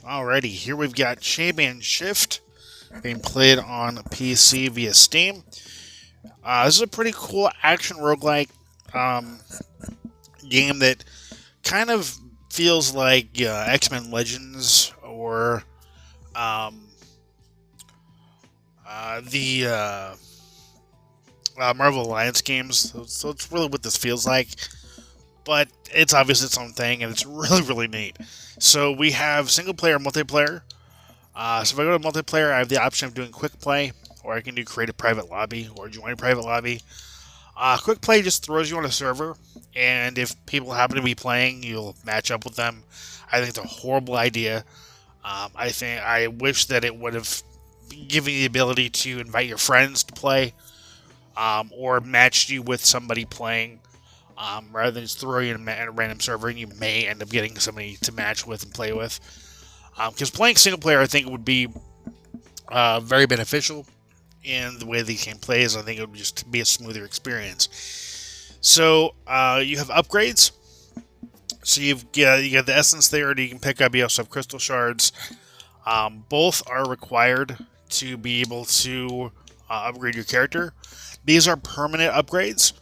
Alrighty, here we've got Chanpion Shift being played on PC via Steam. This is a pretty cool action roguelike um, game that kind of feels like X-Men Legends or um, the Marvel Alliance games. So it's really what this feels like. But it's obviously its own thing, and it's really, really neat. So we have single player, multiplayer. So if I go to multiplayer, I have the option of doing quick play, or I can do create a private lobby, or join a private lobby. Quick play just throws you on a server, and if people happen to be playing, you'll match up with them. I think it's a horrible idea. I wish that it would have given you the ability to invite your friends to play, or matched you with somebody playing, rather than just throw you in a random server, and you may end up getting somebody to match with and play with. Because playing single player, I think, would be very beneficial in the way the game plays. I think it would just be a smoother experience. So you have upgrades. So you got the essence there that you can pick up. You also have crystal shards. Both are required to be able to upgrade your character. These are permanent upgrades,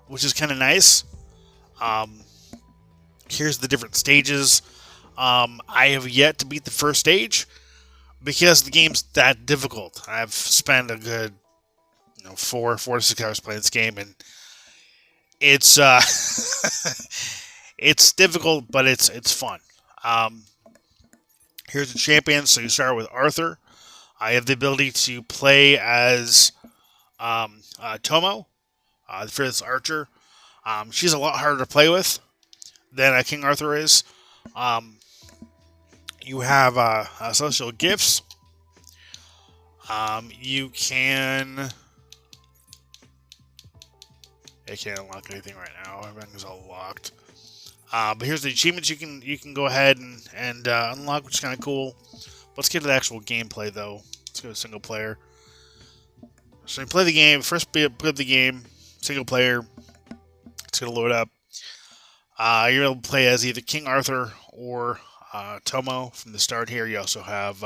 which is kind of nice. Here's the different stages. I have yet to beat the first stage because the game's that difficult. I've spent a good 4 to 6 hours playing this game, and it's it's difficult, but it's fun. Here's the champion. So you start with Arthur. I have the ability to play as Tomo, the fearless archer. She's a lot harder to play with than King Arthur is. You have celestial gifts. You can. I can't unlock anything right now. Everything's all locked. But here's the achievements you can go ahead and unlock, which is kind of cool. Let's get to the actual gameplay though. Let's go to single player. So you play the game. First, put up the game. Single player. It's gonna load up. You're able to play as either King Arthur or Tomo from the start here. You also have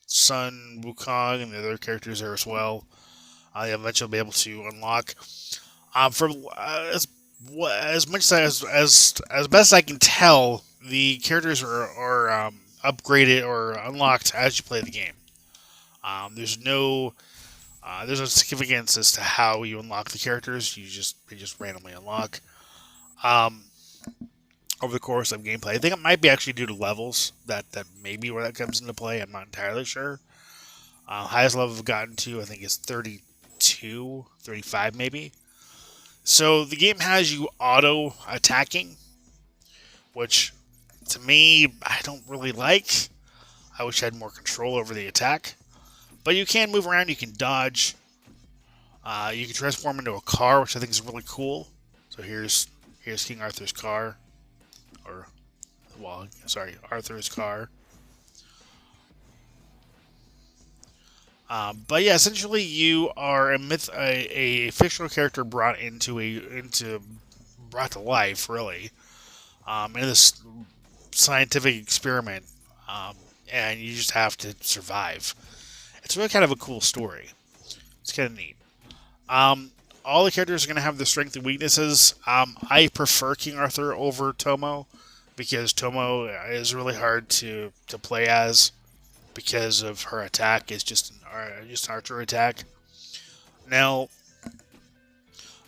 Sun Wukong and the other characters there as well. You'll eventually be able to unlock. As much as best I can tell, the characters are upgraded or unlocked as you play the game. There's no significance as to how you unlock the characters. They just randomly unlock. Over the course of gameplay. I think it might be actually due to levels. That may be where that comes into play. I'm not entirely sure. Highest level I've gotten to, I think, is 32, 35 maybe. So the game has you auto-attacking, which, to me, I don't really like. I wish I had more control over the attack. But you can move around, you can dodge. You can transform into a car, which I think is really cool. So here's King Arthur's car. Arthur's car. But yeah, essentially you are a fictional character brought brought to life, really, in this scientific experiment, and you just have to survive. It's really kind of a cool story. It's kind of neat. All the characters are going to have their strengths and weaknesses. I prefer King Arthur over Tomo, because Tomo is really hard to play as because of her attack. It's just an archer attack. Now,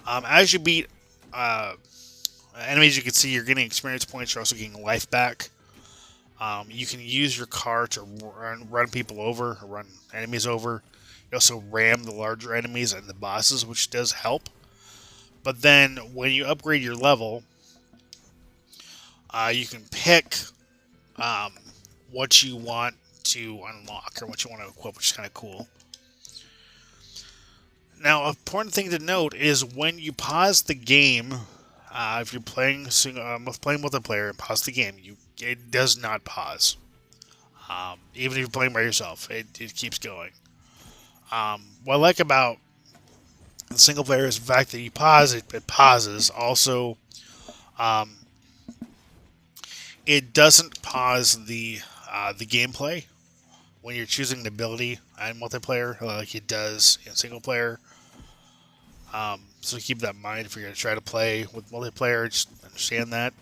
as you beat enemies, you can see you're getting experience points. You're also getting life back. You can use your car to run people over, or run enemies over. You also ram the larger enemies and the bosses, which does help. But then, when you upgrade your level, you can pick what you want to unlock, or what you want to equip, which is kind of cool. Now, an important thing to note is when you pause the game, if you're playing multiplayer and pause the game, it does not pause. Even if you're playing by yourself, it keeps going. What I like about the single player is the fact that you pause it pauses. Also, it doesn't pause the gameplay when you're choosing an ability in multiplayer like it does in single player. So keep that in mind if you're going to try to play with multiplayer. Just understand that.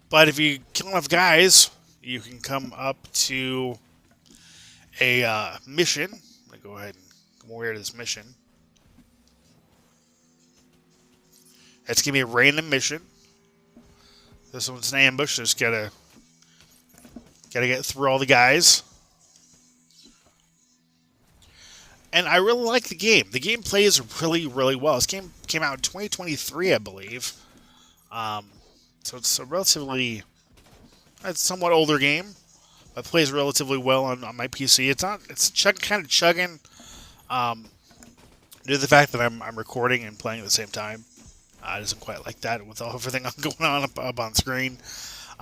But if you kill enough guys, you can come up to a mission. I'm going to go ahead and come over here to this mission. It's going to be a random mission. This one's an ambush, so just gotta get through all the guys. And I really like the game. The game plays really, really well. This game came out in 2023, I believe. So it's a relatively, it's a somewhat older game, but plays relatively well on my PC. It's kind of chugging, due to the fact that I'm recording and playing at the same time. It doesn't quite like that with everything going on up on screen.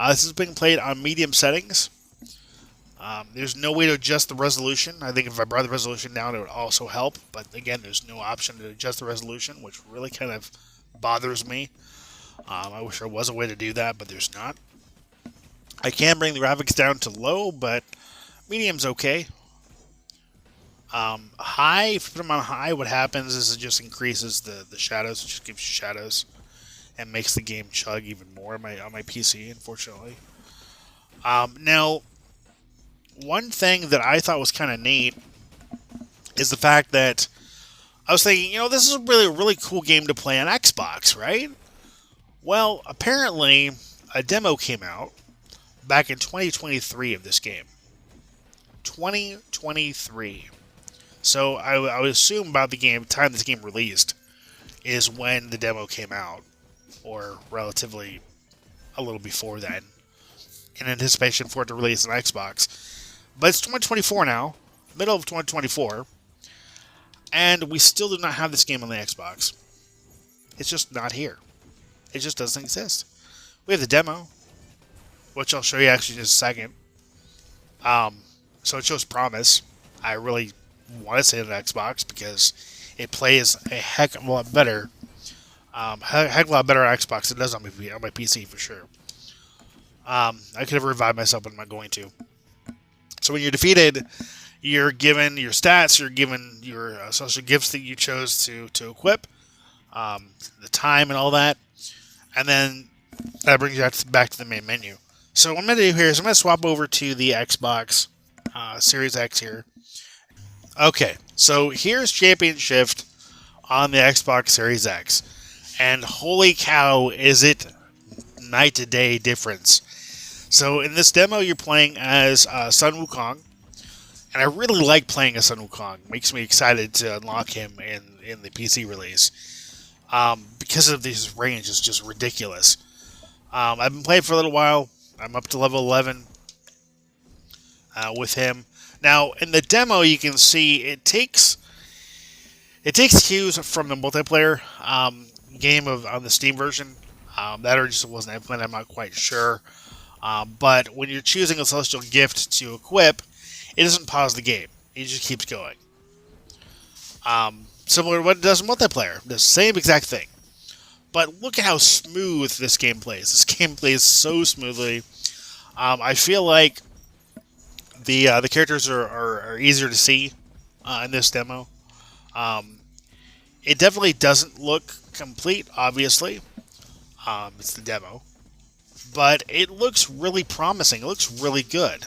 This is being played on medium settings. There's no way to adjust the resolution. I think if I brought the resolution down, it would also help. But again, there's no option to adjust the resolution, which really kind of bothers me. I wish there was a way to do that, but there's not. I can bring the graphics down to low, but medium's okay. High, if you put them on high, what happens is it just increases the shadows. It just gives you shadows and makes the game chug even more on my PC, unfortunately. Now, one thing that I thought was kind of neat is the fact that I was thinking, this is a really cool game to play on Xbox, right? Well, apparently, a demo came out back in 2023 of this game. 2023. So I would assume about the time this game released is when the demo came out, or relatively a little before then, in anticipation for it to release on Xbox. But it's 2024 now, middle of 2024, and we still do not have this game on the Xbox. It's just not here. It just doesn't exist. We have the demo, which I'll show you actually in just a second. So it shows promise. I really want to say it on Xbox because it plays a heck of a lot better. Heck of a lot better on Xbox than it does on my PC for sure. I could have revived myself, but I'm not going to. So when you're defeated, you're given your stats, you're given your social gifts that you chose to equip, the time and all that, and then that brings you back to the main menu. So what I'm going to do here is I'm going to swap over to the Xbox Series X here. Okay, so here's Champion Shift on the Xbox Series X. And holy cow, is it night to day difference. So in this demo, you're playing as Sun Wukong. And I really like playing as Sun Wukong. Makes me excited to unlock him in the PC release. Because of his range, it's just ridiculous. I've been playing for a little while. I'm up to level 11 with him. Now, in the demo, you can see it takes cues from the multiplayer game on the Steam version. That or just wasn't implemented, I'm not quite sure. But when you're choosing a celestial gift to equip, it doesn't pause the game. It just keeps going. Similar to what it does in multiplayer. The same exact thing. But look at how smooth this game plays. This game plays so smoothly. I feel like the characters are easier to see in this demo. It definitely doesn't look complete, obviously. It's the demo. But it looks really promising. It looks really good.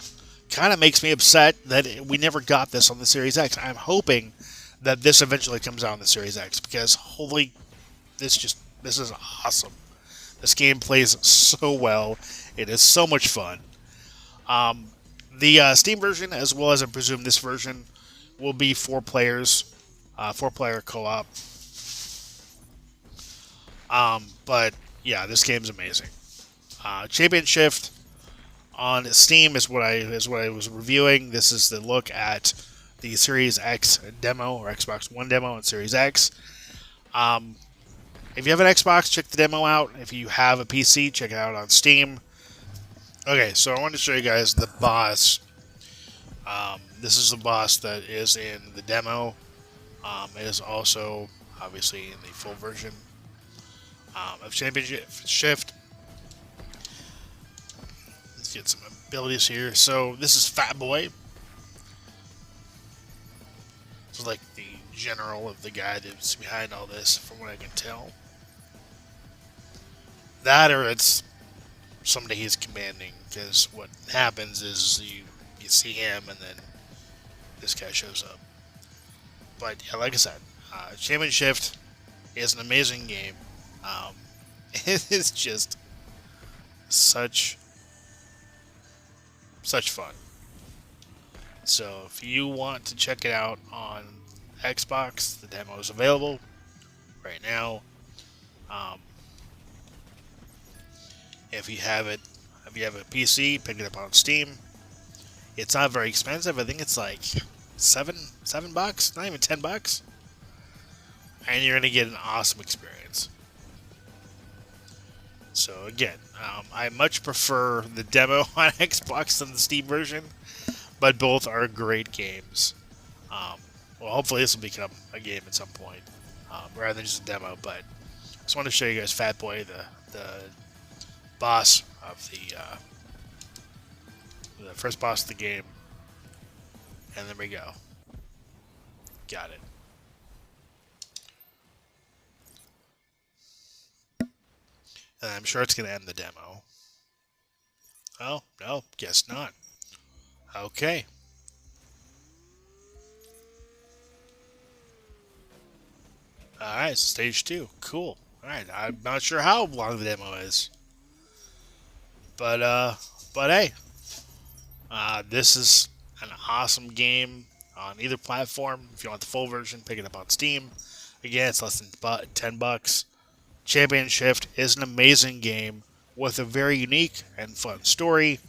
Kind of makes me upset that we never got this on the Series X. I'm hoping that this eventually comes out on the Series X because holy, this is awesome. This game plays so well. It is so much fun. The Steam version, as well as I presume this version, will be 4 players, 4-player co-op. But yeah, this game's amazing. Champion Shift on Steam is what I was reviewing. This is the look at the Series X demo or Xbox One demo and Series X. If you have an Xbox, check the demo out. If you have a PC, check it out on Steam. Okay, so I wanted to show you guys the boss. This is the boss that is in the demo. It is also, obviously, in the full version of Championship Shift. Let's get some abilities here. So this is Fat Boy. So like the general of the guy that's behind all this, from what I can tell. That or it's somebody he's commanding, because what happens is you see him and then this guy shows up. But yeah, like I said, Chanpion Shift is an amazing game. It is just such fun. So if you want to check it out on Xbox, the demo is available right now. If you have a PC, pick it up on Steam. It's not very expensive. I think it's like $7, not even $10, and you're gonna get an awesome experience. So again, I much prefer the demo on Xbox than the Steam version, but both are great games. Well, hopefully this will become a game at some point, rather than just a demo. But I just want to show you guys Fat Boy, the boss of the first boss of the game, and there we go. Got it. And I'm sure it's going to end the demo. Oh, no, guess not. Okay. Alright, so stage 2. Cool. Alright, I'm not sure how long the demo is. But hey. This is an awesome game on either platform. If you want the full version, pick it up on Steam. Again, it's less than $10. Chanpion Shift is an amazing game with a very unique and fun story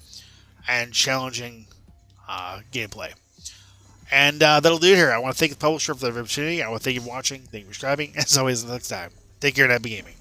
and challenging gameplay. And that'll do it here. I want to thank the publisher for the opportunity. I want to thank you for watching. Thank you for subscribing. As always, until next time, take care and happy gaming.